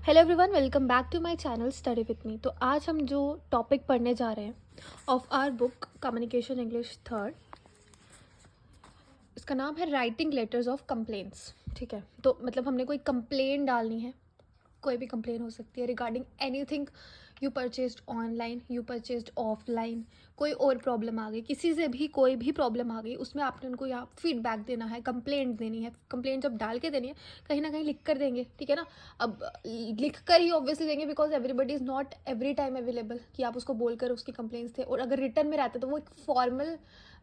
Hello everyone, welcome back to my channel study with me. तो आज हम जो टॉपिक पढ़ने जा रहे हैं of our book communication English third, इसका नाम है राइटिंग लेटर्स ऑफ कंप्लेंट्स। ठीक है, तो मतलब हमने कोई कंप्लेन डालनी है, कोई भी कंप्लेन हो सकती है regarding anything you purchased online, you purchased offline, कोई और प्रॉब्लम आ गई, किसी से भी कोई भी प्रॉब्लम आ गई, उसमें आपने उनको यहाँ फीडबैक देना है, कंप्लेंट देनी है। कंप्लेंट जब डाल के देनी है कहीं ना कहीं लिख कर देंगे, ठीक है ना। अब लिख कर ही ऑब्वियसली देंगे because everybody is not every time available कि आप उसको बोलकर उसकी कंप्लेंट्स थे। और अगर रिटर्न में रहते तो वो एक फॉर्मल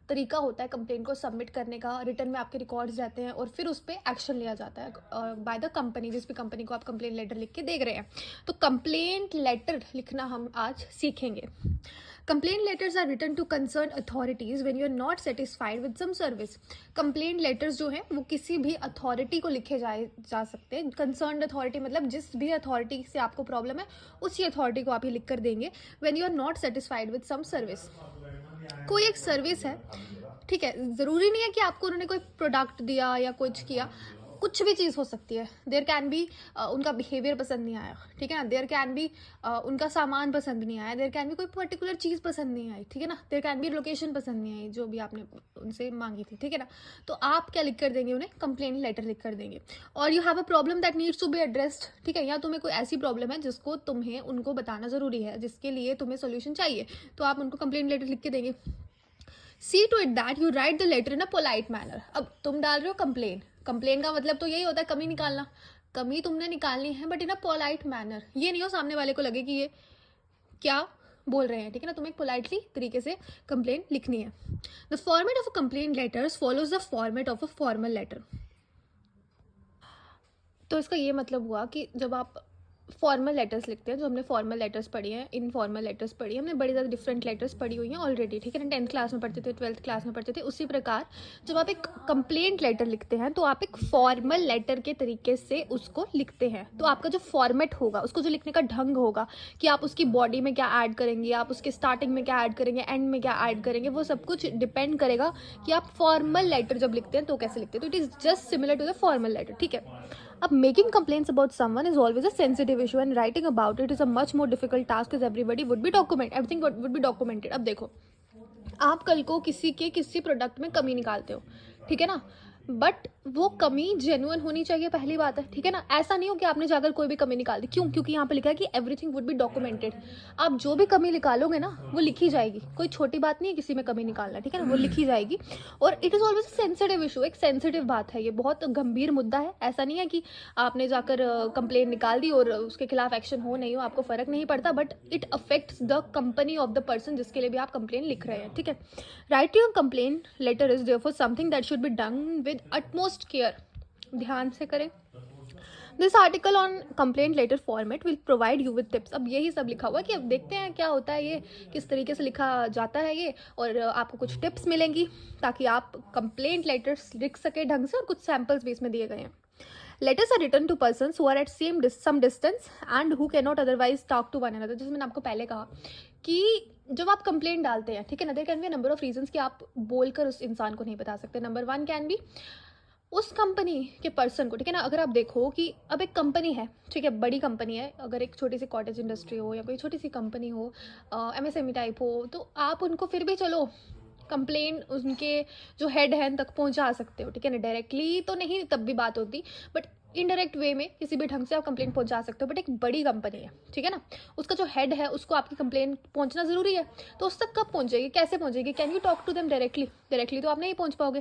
तरीका होता है कंप्लेंट को सबमिट करने का, रिटर्न में आपके रिकॉर्ड्स रहते हैं और फिर उस पर एक्शन लिया जाता है बाय द कंपनी, जिस भी कंपनी को आप कंप्लेंट लेटर लिख के देख रहे हैं। तो कंप्लेंट लेटर लिखना हम आज सीखेंगे। Complaint letters are written to concern authorities when you are not satisfied with some service. Complaint letters जो हैं वो किसी भी अथॉरिटी को लिखे जा सकते हैं। कंसर्न अथॉरिटी मतलब जिस भी अथॉरिटी से आपको प्रॉब्लम है उसी अथॉरिटी को आप ये लिख कर देंगे when you are not satisfied with some service. कोई एक सर्विस है, ठीक है, ज़रूरी नहीं है कि आपको उन्होंने कोई प्रोडक्ट दिया या कुछ किया, कुछ भी चीज़ हो सकती है। देयर कैन बी उनका बिहेवियर पसंद नहीं आया, ठीक है ना। देयर कैन बी उनका सामान पसंद नहीं आया। देयर कैन बी कोई पर्टिकुलर चीज़ पसंद नहीं आई, ठीक है ना। देयर कैन बी लोकेशन पसंद नहीं आई जो भी आपने उनसे मांगी थी, ठीक है ना। तो आप क्या लिख कर देंगे, उन्हें कंप्लेंट लेटर लिख कर देंगे। और you have a problem that needs to be addressed, ठीक है, या तुम्हें कोई ऐसी प्रॉब्लम है जिसको तुम्हें उनको बताना ज़रूरी है, जिसके लिए तुम्हें सोल्यूशन चाहिए, तो आप उनको कंप्लेंट लेटर लिख के देंगे। See to it that you write the letter in a polite manner. अब तुम डाल रहे हो कंप्लेन, कंप्लेन का मतलब तो यही होता है कमी निकालना, कमी तुमने निकालनी है but in a polite manner. ये नहीं हो सामने वाले को लगे कि ये क्या बोल रहे हैं, ठीक है ना। तुम्हें एक पोलाइटली तरीके से कंप्लेन लिखनी है। The format of a complain letters follows the format of a formal letter. तो इसका ये मतलब हुआ कि जब आप फॉर्मल लेटर्स लिखते हैं, जो हमने फॉर्मल लेटर्स पढ़ी हैं, इनफॉर्मल लेटर्स पढ़ी है, हमने बड़ी ज़्यादा डिफरेंट लेटर्स पढ़ी हुई हैं ऑलरेडी, ठीक है ना। 10th क्लास में पढ़ते थे, 12th क्लास में पढ़ते थे। उसी प्रकार जब आप एक कंप्लेंट लेटर लिखते हैं तो आप एक फॉर्मल लेटर के तरीके से उसको लिखते हैं। तो आपका जो फॉर्मेट होगा, उसको जो लिखने का ढंग होगा कि आप उसकी बॉडी में क्या ऐड करेंगे, आप उसके स्टार्टिंग में क्या ऐड करेंगे, एंड में क्या ऐड करेंगे, वो सब कुछ डिपेंड करेगा कि आप फॉर्मल लेटर जब लिखते हैं तो कैसे लिखते हैं। तो it is just similar to the formal letter, ठीक है। अब making complaints about someone is always a sensitive issue and writing about it is a much more difficult task is everybody would be document, everything would be documented. अब देखो, आप कल को किसी product में कमी निकालते हो, ठीक है ना, बट वो कमी जेन्युइन होनी चाहिए, पहली बात है, ठीक है ना। ऐसा नहीं हो कि आपने जाकर कोई भी कमी निकाल दी। क्यों? क्योंकि यहाँ पे लिखा है कि एवरीथिंग वुड बी डॉक्यूमेंटेड। आप जो भी कमी निकालोगे ना वो लिखी जाएगी, कोई छोटी बात नहीं है किसी में कमी निकालना, ठीक है ना, वो लिखी जाएगी। और it is always sensitive issue, एक सेंसिटिव बात है, ये बहुत गंभीर मुद्दा है। ऐसा नहीं है कि आपने जाकर कंप्लेन निकाल दी और उसके खिलाफ एक्शन हो नहीं हो, आपको फ़र्क नहीं पड़ता, but it affects the company of the person जिसके लिए भी आप कंप्लेन लिख रहे हैं, ठीक है। Writing a complaint letter is therefore something that should be done with utmost care. ध्यान से करें। This article on complaint letter format will provide you with tips. अब यही सब लिखा हुआ है कि अब देखते हैं क्या होता है, ये किस तरीके से लिखा जाता है ये, और आपको कुछ टिप्स मिलेंगी ताकि आप कंप्लेंट लेटर्स लिख सके ढंग से। और कुछ सैम्पल्स भी इसमें दिए गए हैं। Letters are written to persons who are at some distance and who can not otherwise talk to one another. जैसे मैंने आपको पहले कहा कि जब आप कंप्लेंट डालते हैं, ठीक है ना, there can be number of reasons कि आप बोलकर उस इंसान को नहीं बता सकते। नंबर 1 कैन बी उस कंपनी के पर्सन को, ठीक है ना। अगर आप देखो कि अब एक कंपनी है, ठीक है, बड़ी कंपनी है, अगर एक छोटी सी कॉटेज इंडस्ट्री हो या कोई छोटी सी कंपनी हो, एमएसएमई टाइप हो, तो आप उनको फिर भी चलो कंप्लेन उनके जो हेड हैं तक पहुंचा सकते हो, ठीक है ना। डायरेक्टली तो नहीं, तब भी बात होती, बट इनडायरेक्ट वे में किसी भी ढंग से आप कंप्लेंट पहुंचा सकते हो। बट एक बड़ी कंपनी है, ठीक है ना, उसका जो हेड है उसको आपकी कंप्लेंट पहुंचना ज़रूरी है। तो उस तक कब पहुंचेगी, कैसे पहुंचेगी? Can you talk to them directly? Directly तो आप नहीं पहुंच पाओगे,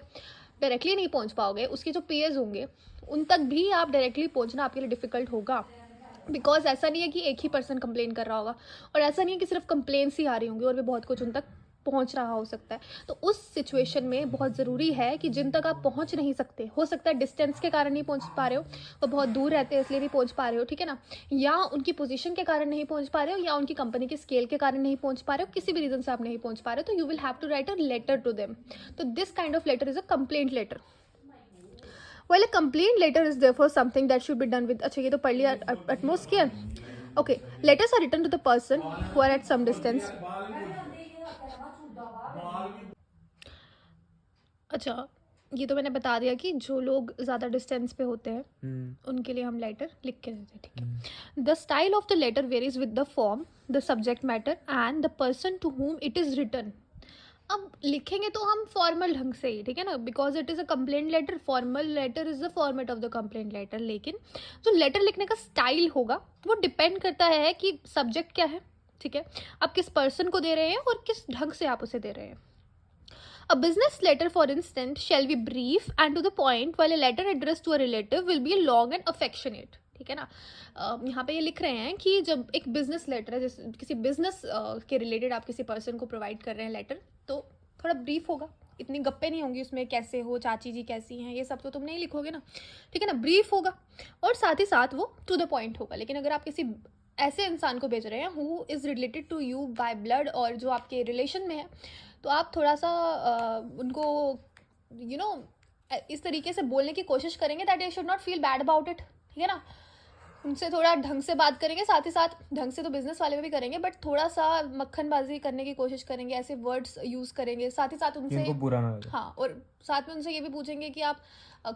डायरेक्टली नहीं पहुंच पाओगे। उसके जो पीएस होंगे उन तक भी आप डायरेक्टली पहुंचना आपके लिए डिफिकल्ट होगा। बिकॉज ऐसा नहीं है कि एक ही पर्सन कंप्लेन कर रहा होगा, और ऐसा नहीं है कि सिर्फ कंप्लेन्स ही आ रही होंगी, और भी बहुत कुछ उन तक पहुंच रहा हो सकता है। तो उस सिचुएशन में बहुत ज़रूरी है कि जिन तक आप पहुंच नहीं सकते, हो सकता है डिस्टेंस के कारण नहीं पहुंच पा रहे हो, वो बहुत दूर रहते हैं इसलिए नहीं पहुंच पा रहे हो, ठीक है ना, या उनकी पोजीशन के कारण नहीं पहुंच पा रहे हो, या उनकी कंपनी के स्केल के कारण नहीं पहुंच पा रहे हो, किसी भी रीज़न से आप नहीं पहुंच पा रहे हो, तो you will have to write a letter to them. तो this kind of letter is a complaint letter. While a complaint letter is therefore something that should be done with, अच्छा ये तो पढ़ लिया, utmost care. Okay, letters are written to the person who are at some distance. अच्छा, ये तो मैंने बता दिया कि जो लोग ज़्यादा डिस्टेंस पे होते हैं उनके लिए हम लेटर लिख के देते हैं, ठीक है। The style of the letter varies with the form, the subject matter and the person to whom it is written. अब लिखेंगे तो हम फॉर्मल ढंग से ही, ठीक है ना, because it is a complaint letter, formal letter is the format of the complaint letter. लेकिन जो लेटर लिखने का स्टाइल होगा वो डिपेंड करता है कि सब्जेक्ट क्या है, ठीक है, आप किस पर्सन को दे रहे हैं और किस ढंग से आप उसे दे रहे हैं। A business letter, for instance, shall be brief and to the point, while a letter addressed to a relative will be long and affectionate, ठीक है ना। यहाँ पे ये लिख रहे हैं कि जब एक बिजनेस लेटर है, जैसे किसी बिजनेस के रिलेटेड आप किसी पर्सन को प्रोवाइड कर रहे हैं लेटर, तो थोड़ा ब्रीफ होगा, इतनी गप्पे नहीं होंगी उसमें, कैसे हो चाची जी, कैसी हैं, ये सब तो तुम नहीं लिखोगे ना, ठीक है ना, ब्रीफ होगा और साथ ही साथ वो टू द पॉइंट होगा। लेकिन अगर आप किसी ऐसे इंसान को भेज रहे हैं who is related to you by blood और जो आपके रिलेशन में है, तो आप थोड़ा सा उनको इस तरीके से बोलने की कोशिश करेंगे that you should not feel bad about it, ठीक है ना। उनसे थोड़ा ढंग से बात करेंगे, साथ ही साथ ढंग से तो बिजनेस वाले में भी करेंगे, बट थोड़ा सा मक्खनबाजी करने की कोशिश करेंगे, ऐसे वर्ड्स यूज़ करेंगे, साथ ही साथ उनसे बुरा ना लगे। हाँ, और साथ में उनसे ये भी पूछेंगे कि आप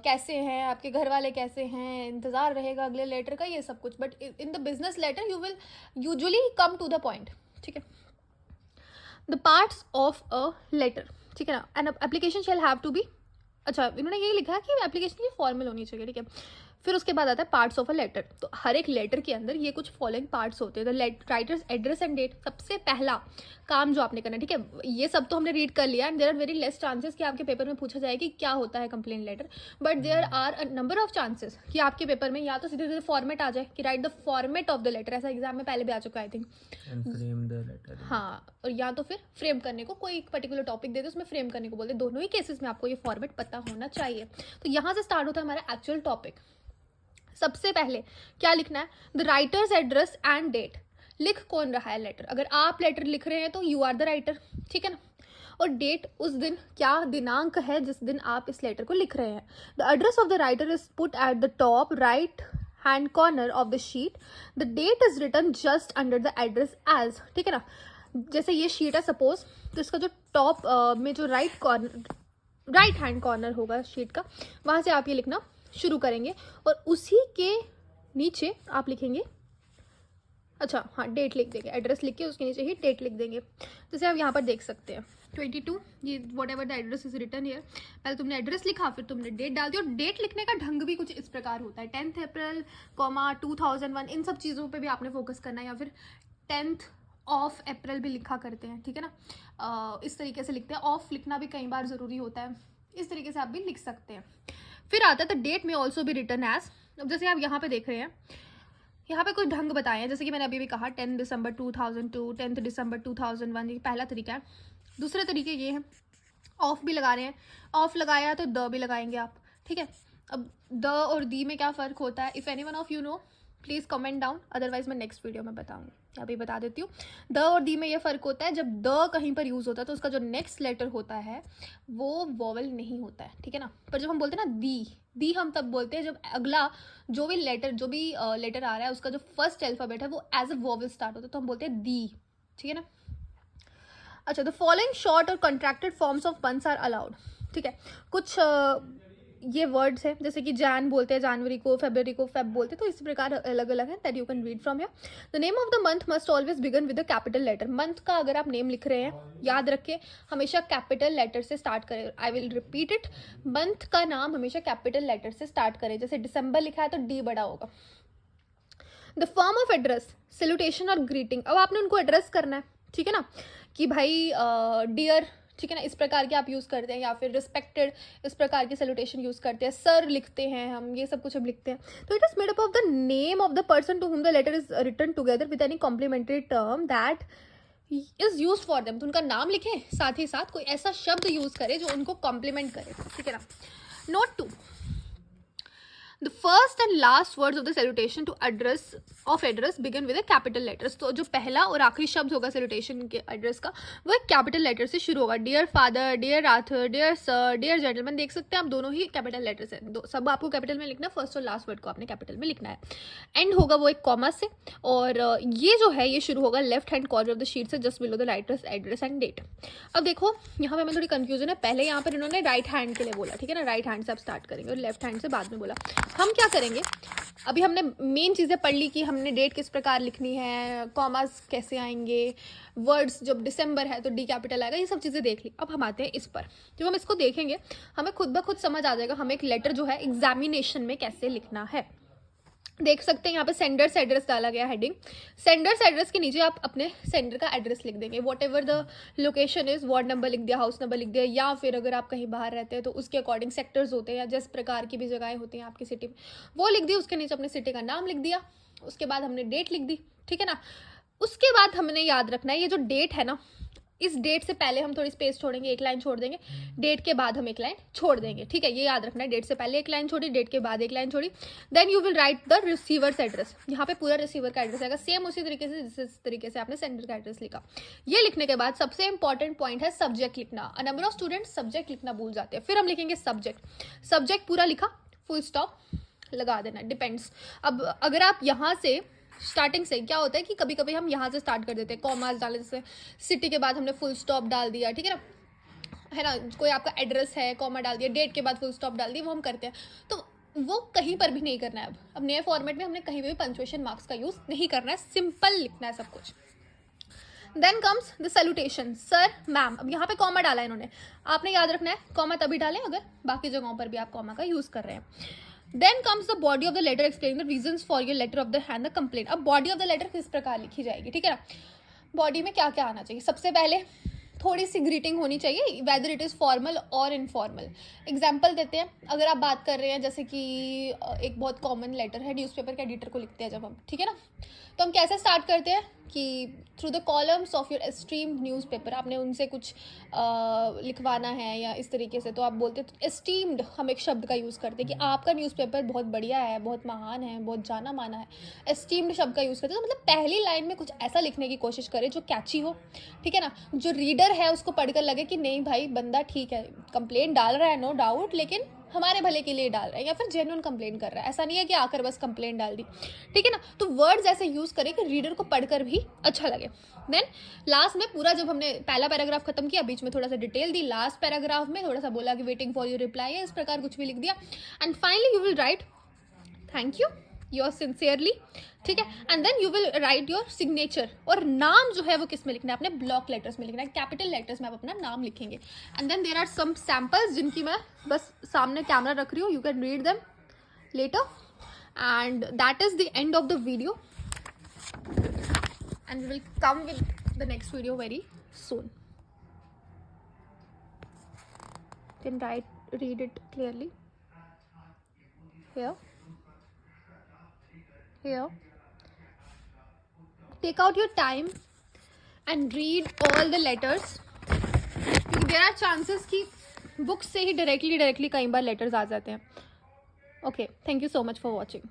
कैसे हैं, आपके घर वाले कैसे हैं, इंतज़ार रहेगा अगले लेटर का, ये सब कुछ। But in the business letter you will usually come to the point, ठीक है। The parts of a letter, ठीक है ना, an application shall have to be, अच्छा इन्होंने ये लिखा है कि एप्लीकेशन की फॉर्मल होनी चाहिए, ठीक है। फिर उसके बाद आता है पार्ट्स ऑफ अ लेटर। तो हर एक लेटर के अंदर ये कुछ फॉलोइंग पार्ट्स होते हैं। The writer's address and date, सबसे पहला काम जो आपने करना है, ठीक है, ये सब तो हमने रीड कर लिया and there are very less chances कि आपके पेपर में पूछा जाए कि क्या होता है complaint letter, but there are a number of chances कि आपके पेपर में या तो सीधे सीधे फॉर्मेट आ जाए कि write the format of the letter, ऐसा एग्जाम में पहले भी आ चुका है I think, frame the letter. हाँ, और या तो फिर फ्रेम करने को, कोई एक पर्टिकुलर टॉपिक दे दे उसमें फ्रेम करने को बोलते, दोनों ही केसेस में आपको ये फॉर्मेट पता होना चाहिए। तो यहाँ से स्टार्ट होता है हमारा एक्चुअल टॉपिक। सबसे पहले क्या लिखना है, the writer's address and date, लिख कौन रहा है लेटर, अगर आप लेटर लिख रहे हैं तो यू आर द राइटर, ठीक है ना, और डेट उस दिन, क्या दिनांक है जिस दिन आप इस लेटर को लिख रहे हैं। The address of the writer is put at the top right hand corner of the sheet, the date is written just under the address as, ठीक है ना। जैसे ये शीट है सपोज, तो इसका जो टॉप में जो राइट हैंड कॉर्नर होगा शीट का, वहाँ से आप ये लिखना शुरू करेंगे और उसी के नीचे आप लिखेंगे, अच्छा हाँ, डेट लिख देंगे, एड्रेस लिख के उसके नीचे ही डेट लिख देंगे। जैसे आप यहाँ पर देख सकते हैं 22, ये whatever the address is written here, पहले तुमने एड्रेस लिखा, फिर तुमने डेट डाल दी। और डेट लिखने का ढंग भी कुछ इस प्रकार होता है, 10 अप्रैल, 2001, इन सब चीज़ों पे भी आपने फोकस करना है, या फिर 10th ऑफ अप्रैल भी लिखा करते हैं, ठीक है ना, इस तरीके से लिखते हैं। ऑफ लिखना भी कई बार ज़रूरी होता है, इस तरीके से आप भी लिख सकते हैं। फिर आता है द डेट में ऑल्सो भी रिटर्न एज, अब जैसे आप यहाँ पे देख रहे हैं, यहाँ पे कुछ ढंग बताए हैं, जैसे कि मैंने अभी भी कहा 10 दिसंबर 2002, 10 दिसंबर 2001, ये पहला तरीका है। दूसरे तरीके ये हैं, ऑफ भी लगा रहे हैं, ऑफ लगाया तो द भी लगाएंगे आप, ठीक है। अब द और दी में क्या फ़र्क होता है, if any one of you know please comment down, otherwise मैं नेक्स्ट वीडियो में बताऊंगी, अभी बता देती हूँ। द और दी में ये फ़र्क होता है, जब द कहीं पर यूज़ होता है तो उसका जो नेक्स्ट लेटर होता है वो वॉवल नहीं होता है, ठीक है ना। पर जब हम बोलते हैं ना दी हम तब बोलते हैं जब अगला जो भी लेटर आ रहा है उसका जो फर्स्ट अल्फ़ाबेट है वो एज अ वॉवल स्टार्ट होता है, तो हम बोलते हैं दी, ठीक है ना। अच्छा, द फॉलोइंग शॉर्ट और contracted forms of puns are allowed, ठीक है। कुछ ये वर्ड्स हैं, जैसे कि जैन बोलते हैं जनवरी को, फरवरी को फेब बोलते हैं, तो इसी प्रकार अलग अलग है, that you can read from here. The name of the month must always begin with a capital letter, month का अगर आप नेम लिख रहे हैं याद रखिए हमेशा कैपिटल लेटर से स्टार्ट करें। I will repeat it, month का नाम हमेशा कैपिटल लेटर से स्टार्ट करें, जैसे दिसंबर लिखा है तो डी बड़ा होगा। The form of address, salutation और ग्रीटिंग, अब आपने उनको एड्रेस करना है, ठीक है ना, कि भाई डियर, ठीक है ना, इस प्रकार के आप यूज़ करते हैं, या फिर रिस्पेक्टेड, इस प्रकार के सैल्यूटेशन यूज़ करते हैं, सर लिखते हैं हम, ये सब कुछ हम लिखते हैं। तो it is made up of the name of the person to whom the letter is written together with any complimentary term that is use for them, तो उनका नाम लिखें, साथ ही साथ कोई ऐसा शब्द यूज़ करें जो उनको कॉम्प्लीमेंट करे, ठीक है ना। Note 2, the first and last words of the salutation to address begin with a capital letters. तो जो पहला और आखिरी शब्द होगा सैल्यूटेशन के एड्रेस का वो एक कैपिटल लेटर से शुरू होगा। Dear father, dear Arthur, dear sir, dear gentleman, देख सकते हैं आप दोनों ही कैपिटल लेटर्स हैं। सब आपको कैपिटल में लिखना है, फर्स्ट और लास्ट वर्ड को आपने कैपिटल में लिखना है। एंड होगा वो एक कॉमा से, और ये जो है ये शुरू होगा left hand corner of the sheet से just below the writer's address and date. अब देखो यहाँ पे हमें थोड़ी कंफ्यूजन है, पहले यहाँ पर इन्होंने राइट हैंड के लिए बोला, ठीक है ना, राइट हैंड से आप स्टार्ट करेंगे और लेफ्ट हैंड से बाद में बोला। हम क्या करेंगे, अभी हमने मेन चीज़ें पढ़ ली कि हमने डेट किस प्रकार लिखनी है, कॉमास कैसे आएंगे, वर्ड्स जब दिसंबर है तो डी कैपिटल आएगा, ये सब चीज़ें देख ली। अब हम आते हैं इस पर, जब हम इसको देखेंगे हमें खुद ब खुद समझ आ जाएगा हमें एक लेटर जो है एग्जामिनेशन में कैसे लिखना है। देख सकते हैं यहाँ पे सेंडर्स एड्रेस डाला गया हेडिंग। सेंडर्स एड्रेस के नीचे आप अपने सेंडर का एड्रेस लिख देंगे, what ever the location is, ward number लिख दिया, हाउस नंबर लिख दिया, या फिर अगर आप कहीं बाहर रहते हैं तो उसके अकॉर्डिंग सेक्टर्स होते हैं या जिस प्रकार की भी जगहें होती हैं आपकी सिटी में वो लिख दी, उसके नीचे अपने सिटी का नाम लिख दिया, उसके बाद हमने डेट लिख दी, ठीक है ना। उसके बाद हमने याद रखना है ये जो डेट है ना, इस डेट से पहले हम थोड़ी स्पेस छोड़ेंगे, एक लाइन छोड़ देंगे, डेट के बाद हम एक लाइन छोड़ देंगे, ठीक है, ये याद रखना है। डेट से पहले एक लाइन छोड़ी, डेट के बाद एक लाइन छोड़ी। Then you will write the receiver's address, यहाँ पे पूरा रिसीवर का एड्रेस आएगा सेम उसी तरीके से जिस तरीके से आपने सेंडर का एड्रेस लिखा। ये लिखने के बाद सबसे इंपॉर्टेंट पॉइंट है सब्जेक्ट लिखना। अ नंबर ऑफ स्टूडेंट्स सब्जेक्ट लिखना भूल जाते हैं। फिर हम लिखेंगे सब्जेक्ट पूरा लिखा, फुल स्टॉप लगा देना, डिपेंड्स। अब अगर आप यहाँ से स्टार्टिंग से, क्या होता है कि कभी कभी हम यहाँ से स्टार्ट कर देते हैं, कॉमास डाले, जैसे सिटी के बाद हमने फुल स्टॉप डाल दिया, ठीक है ना, कोई आपका एड्रेस है, कॉमा डाल दिया, डेट के बाद फुल स्टॉप डाल दिया, वो हम करते हैं, तो वो कहीं पर भी नहीं करना है। अब नए फॉर्मेट में हमने कहीं भी पंक्चुएशन मार्क्स का यूज़ नहीं करना है, सिंपल लिखना है सब कुछ। Then comes the salutation, sir, ma'am. अब यहाँ पे कॉमा डाला है इन्होंने, आपने याद रखना है कॉमा तभी डालें अगर बाकी जगहों पर भी आप कॉमा का यूज़ कर रहे हैं। Then comes the body of the letter explaining the reasons for your letter of the hand the complaint. अब बॉडी ऑफ द लेटर किस प्रकार लिखी जाएगी, ठीक है ना। बॉडी में क्या क्या आना चाहिए, सबसे पहले थोड़ी सी ग्रीटिंग होनी चाहिए, वेदर इट इज़ फॉर्मल और इनफॉर्मल। एग्जाम्पल देते हैं, अगर आप बात कर रहे हैं जैसे कि एक बहुत कॉमन लेटर है न्यूज़पेपर के एडिटर को लिखते हैं जब हम, ठीक है ना, तो हम कैसे स्टार्ट करते हैं कि through the columns of your esteemed newspaper, आपने उनसे कुछ लिखवाना है या इस तरीके से, तो आप बोलते हैं एस्टीम्ड, हम एक शब्द का यूज़ करते हैं कि आपका न्यूज़पेपर बहुत बढ़िया है, बहुत महान है, बहुत जाना माना है, एस्टीम्ड शब्द का यूज़ करते हैं। तो मतलब पहली लाइन में कुछ ऐसा लिखने की कोशिश करें जो कैची हो, ठीक है ना, जो रीडर है उसको पढ़कर लगे कि नहीं भाई बंदा ठीक है, कंप्लेंट डाल रहा है नो डाउट, लेकिन हमारे भले के लिए डाल रहा है, या फिर जेन्युइन कंप्लेंट कर रहा है, ऐसा नहीं है कि आकर बस कंप्लेंट डाल दी, ठीक है ना। तो वर्ड्स ऐसे यूज़ करें कि रीडर को पढ़कर भी अच्छा लगे। देन लास्ट में पूरा, जब हमने पहला पैराग्राफ खत्म किया, बीच में थोड़ा सा डिटेल दी, लास्ट पैराग्राफ में थोड़ा सा बोला कि वेटिंग फॉर योर रिप्लाई है, इस प्रकार कुछ भी लिख दिया। And finally you will write thank you, your sincerely, ठीक है। And then you will write your signature, और नाम जो है वो किस में लिखना है, अपने ब्लॉक लेटर्स में लिखना है, कैपिटल लेटर्स में आप अपना नाम लिखेंगे। And then there are some samples जिनकी मैं बस सामने कैमरा रख रही हूँ, you can read them letter, and that is the end of the video, and we will come with the next video very soon. You can read it clearly here. Take out your time and read all the letters. There are chances कि book से ही directly कई बार letters आ जाते हैं. Okay, thank you so much for watching.